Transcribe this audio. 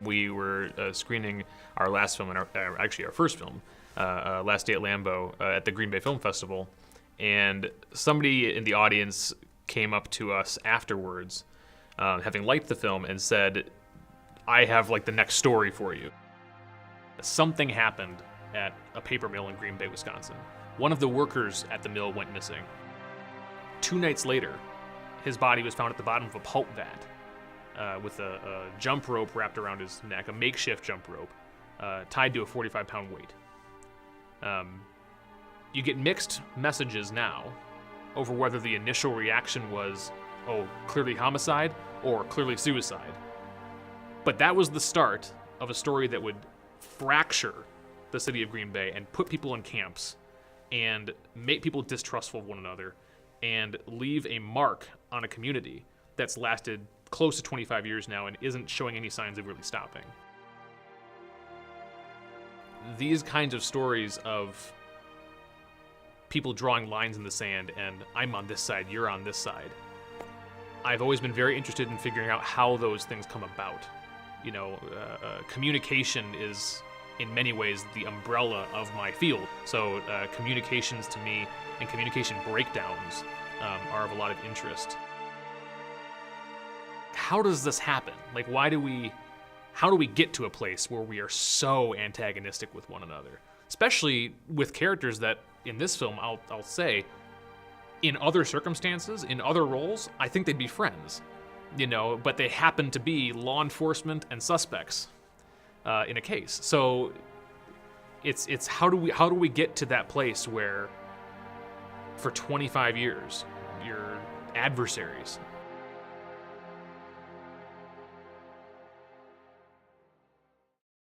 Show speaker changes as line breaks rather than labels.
We were screening our last film, actually our first film, Last Day at Lambeau, at the Green Bay Film Festival, and somebody in the audience came up to us afterwards, having liked the film, and said, "I have like the next story for you." Something happened at a paper mill in Green Bay, Wisconsin. One of the workers at the mill went missing. 2 nights later, his body was found at the bottom of a pulp vat with a jump rope wrapped around his neck, a makeshift jump rope, tied to a 45-pound weight. You get mixed messages now over whether the initial reaction was, oh, clearly homicide or clearly suicide. But that was the start of a story that would fracture the city of Green Bay and put people in camps and make people distrustful of one another and leave a mark on a community that's lasted close to 25 years now and isn't showing any signs of really stopping. These kinds of stories of people drawing lines in the sand and I'm on this side, you're on this side, I've always been very interested in figuring out how those things come about. You know, communication is in many ways the umbrella of my field. So communications to me and communication breakdowns are of a lot of interest. How does this happen? Like, how do we get to a place where we are so antagonistic with one another? Especially with characters that, in this film, I'll say, in other circumstances, in other roles, I think they'd be friends, you know, but they happen to be law enforcement and suspects in a case. So it's how do we get to that place where for 25 years you're adversaries